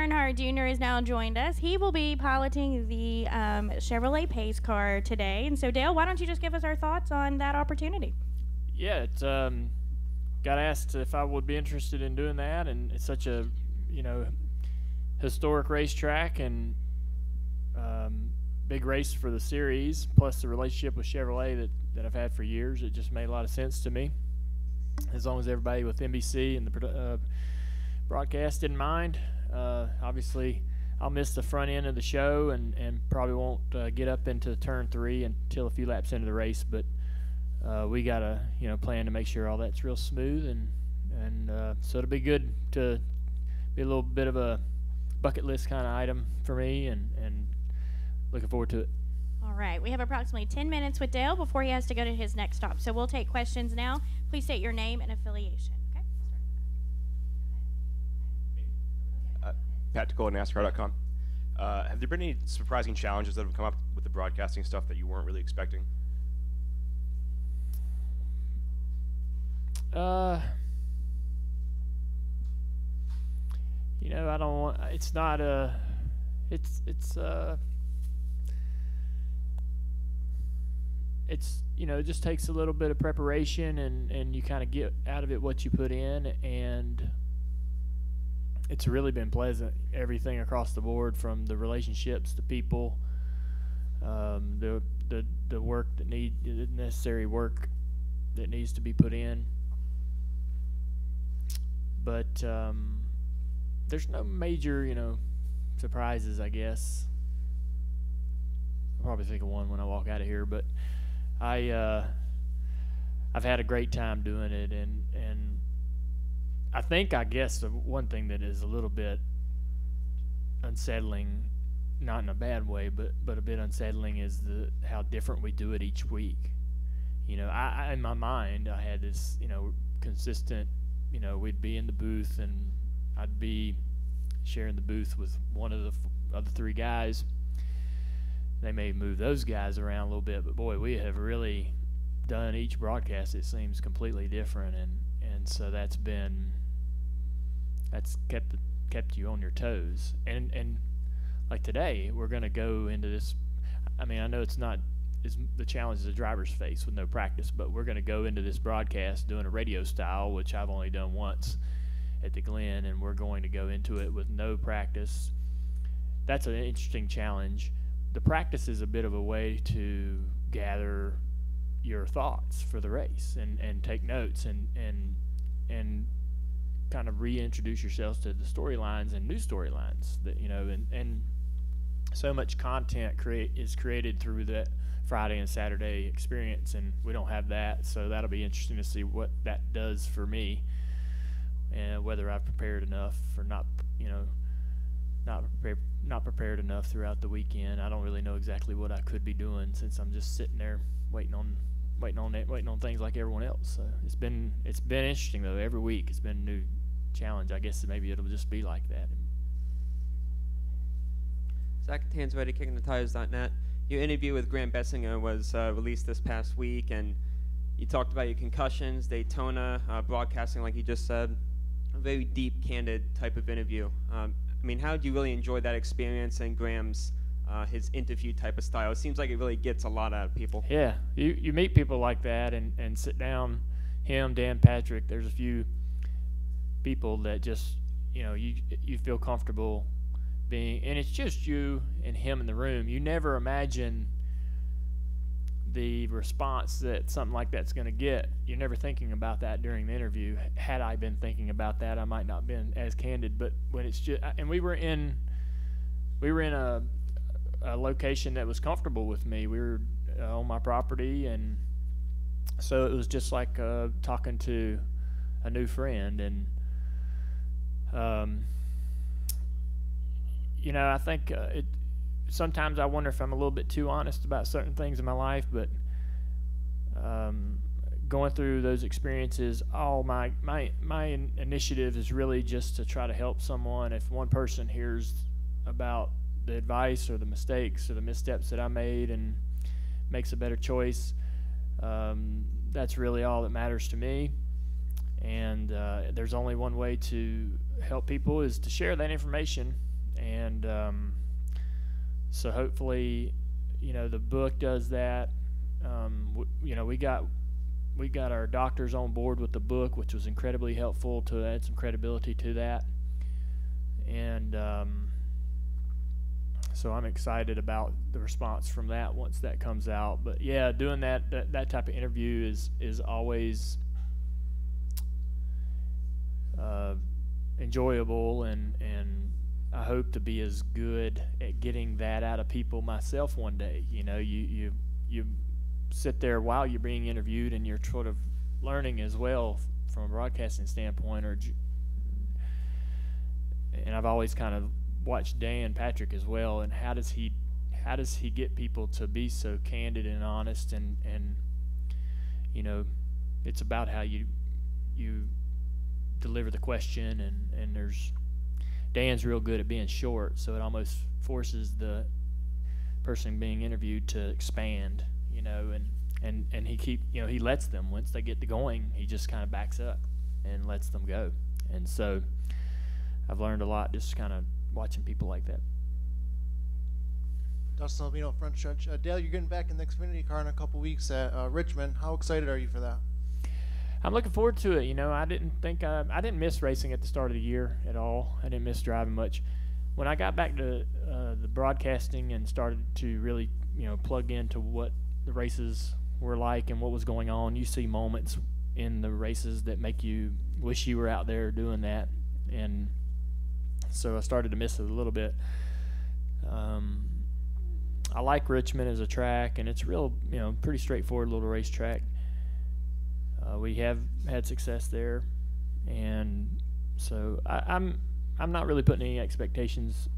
Earnhardt Jr. has now joined us. He will be piloting the Chevrolet Pace car today. And so, Dale, why don't you just give us our thoughts on that opportunity? Yeah, it's got asked if I would be interested in doing that, and it's such a, historic racetrack and big race for the series, plus the relationship with Chevrolet that I've had for years. It just made a lot of sense to me. As long as everybody with NBC and the broadcast didn't mind. Obviously, I'll miss the front end of the show and probably won't get up into turn 3 until a few laps into the race, but we got to plan to make sure all that's real smooth, and so it'll be good to be a little bit of a bucket list kind of item for me, and looking forward to it. All right, we have approximately 10 minutes with Dale before he has to go to his next stop, so we'll take questions now. Please state your name and affiliation. Okay. Pat Ticola, NASCAR.com. Have there been any surprising challenges that have come up with the broadcasting stuff that you weren't really expecting? I don't want. It's not a. It's it just takes a little bit of preparation, and you kind of get out of it what you put in, and it's really been pleasant. Everything across the board, from the relationships, the people, the work the necessary work that needs to be put in. But there's no major, surprises, I guess. I'll probably think of one when I walk out of here, but I've had a great time doing it, and I guess the one thing that is a little bit unsettling, not in a bad way, but a bit unsettling, is how different we do it each week. I in my mind I had this consistent, we'd be in the booth and I'd be sharing the booth with one of the other 3 guys. They may move those guys around a little bit, but boy, we have really done each broadcast, it seems, completely different, and so that's kept you on your toes. And like today, we're going to go into this. I mean, I know it's not the challenges the drivers face with no practice, but we're going to go into this broadcast doing a radio style, which I've only done once at the Glen, and we're going to go into it with no practice. That's an interesting challenge. The practice is a bit of a way to gather your thoughts for the race and take notes and kind of reintroduce yourselves to the storylines and new storylines that and so much content is created through that Friday and Saturday experience, and we don't have that, so that'll be interesting to see what that does for me, and whether I've prepared enough or not prepared enough throughout the weekend. I don't really know exactly what I could be doing, since I'm just sitting there waiting on things like everyone else. So it's been interesting though. Every week it's been a new challenge. I guess maybe it'll just be like that. Zach Tansready, KickingTheTires.net. Your interview with Graham Bessinger was released this past week, and you talked about your concussions, Daytona, broadcasting, like you just said. A very deep, candid type of interview. I mean, how did you really enjoy that experience and Graham's his interview type of style? It seems like it really gets a lot out of people. Yeah, you meet people like that and sit down. Him, Dan Patrick, there's a few people that just you feel comfortable being, and it's just you and him in the room. You never imagine the response that something like that's going to get. You're never thinking about that during the interview. Had I been thinking about that, I might not have been as candid. But when it's just, and we were in a location that was comfortable with me. We were on my property, and so it was just like talking to a new friend. And I think sometimes I wonder if I'm a little bit too honest about certain things in my life, but going through those experiences, all my initiative is really just to try to help someone. If one person hears about the advice or the mistakes or the missteps that I made and makes a better choice, that's really all that matters to me. And there's only one way to help people, is to share that information and so hopefully, the book does that. We got our doctors on board with the book, which was incredibly helpful to add some credibility to that. And so I'm excited about the response from that once that comes out. But yeah, doing that type of interview is always enjoyable, and I hope to be as good at getting that out of people myself one day. You sit there while you're being interviewed, and you're sort of learning as well from a broadcasting standpoint. And I've always kind of watched Dan Patrick as well, and how does he get people to be so candid and honest, and it's about how you deliver the question, and Dan's real good at being short, so it almost forces the person being interviewed to expand, and he lets them, once they get to going, he just kind of backs up and lets them go. And so I've learned a lot just kind of watching people like that. Dustin Albino, Front Stretch. Dale, you're getting back in the Xfinity car in a couple weeks at Richmond. How excited are you for that? I'm looking forward to it. I didn't miss racing at the start of the year at all. I didn't miss driving much. When I got back to the broadcasting and started to really, plug into what the races were like and what was going on, you see moments in the races that make you wish you were out there doing that. And so I started to miss it a little bit. I like Richmond as a track, and it's real, pretty straightforward little racetrack. We have had success there, and so I'm not really putting any expectations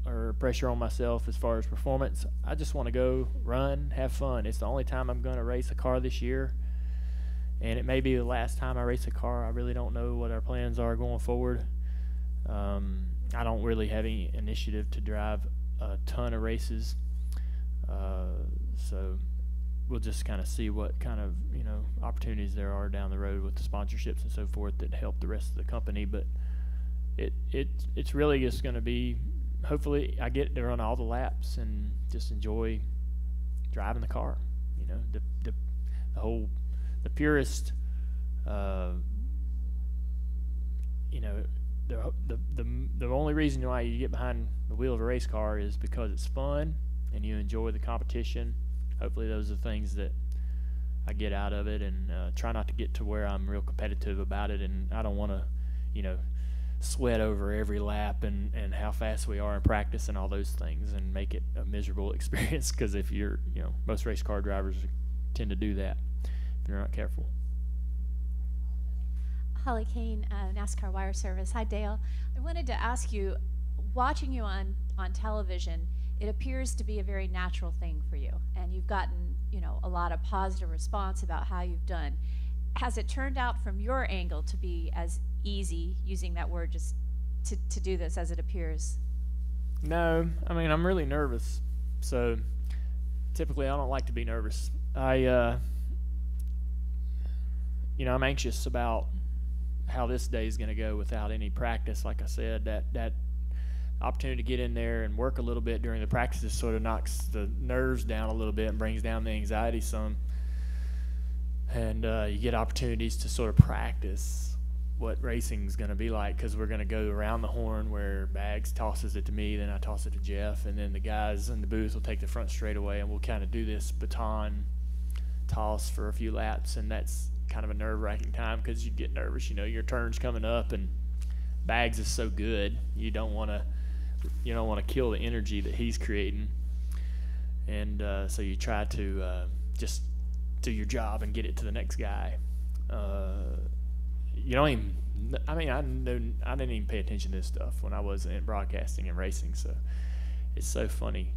or pressure on myself as far as performance. I just want to go run, have fun. It's the only time I'm going to race a car this year, and it may be the last time I race a car. I really don't know what our plans are going forward. I don't really have any initiative to drive a ton of races, so we'll just kind of see what kind of opportunities there are down the road with the sponsorships and so forth that help the rest of the company. But it's really just going to be, hopefully I get to run all the laps and just enjoy driving the car. The purest the only reason why you get behind the wheel of a race car is because it's fun and you enjoy the competition. Hopefully those are things that I get out of it, and try not to get to where I'm real competitive about it, and I don't want to sweat over every lap and how fast we are in practice and all those things and make it a miserable experience, because if you're most race car drivers tend to do that if you're not careful. Holly Kane, NASCAR Wire Service. Hi, Dale. I wanted to ask you, watching you on television, it appears to be a very natural thing for you, and you've gotten a lot of positive response about how you've done. Has it turned out from your angle to be as easy, using that word, just to do this as it appears? No, I'm really nervous, so typically I don't like to be nervous. I'm anxious about how this day is going to go without any practice. Like I said, that opportunity to get in there and work a little bit during the practices sort of knocks the nerves down a little bit and brings down the anxiety some. And you get opportunities to sort of practice what racing is going to be like, because we're going to go around the horn where Bags tosses it to me, then I toss it to Jeff, and then the guys in the booth will take the front straightaway, and we'll kind of do this baton toss for a few laps, and that's kind of a nerve-wracking time because you get nervous. Your turn's coming up, and Bags is so good, you don't want to kill the energy that he's creating, and so you try to just do your job and get it to the next guy. You don't even, I didn't even pay attention to this stuff when I was in broadcasting and racing, so it's so funny,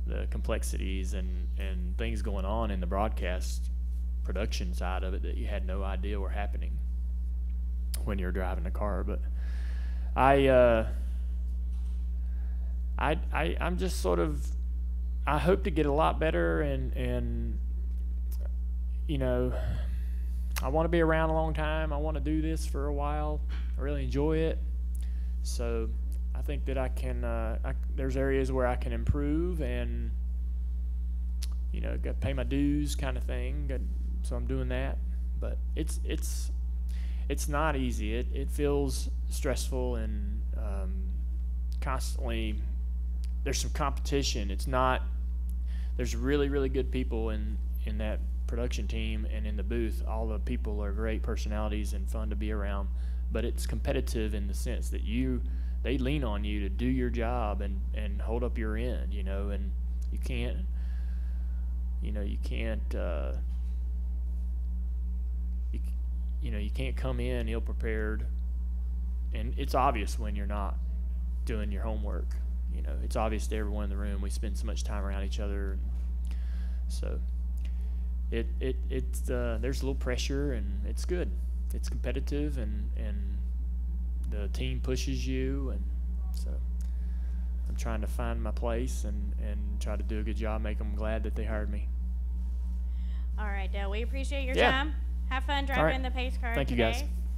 the complexities and things going on in the broadcast production side of it that you had no idea were happening when you're driving a car. But I'm just sort of, I hope to get a lot better, and I want to be around a long time. I want to do this for a while. I really enjoy it. So I think that I can. There's areas where I can improve, and got to pay my dues, kind of thing. So I'm doing that, but it's not easy. It feels stressful and constantly. There's some competition. It's not. There's really, really good people in that production team and in the booth. All the people are great personalities and fun to be around, but it's competitive in the sense that they lean on you to do your job and hold up your end, and you can't you can't come in ill prepared, and it's obvious when you're not doing your homework. It's obvious to everyone in the room. We spend so much time around each other, and so it's there's a little pressure, and it's good. It's competitive, and the team pushes you, and so I'm trying to find my place and try to do a good job, make them glad that they hired me. All right, Dale, we appreciate your Yeah. time. Have fun driving right. the pace car Thank today. you, guys.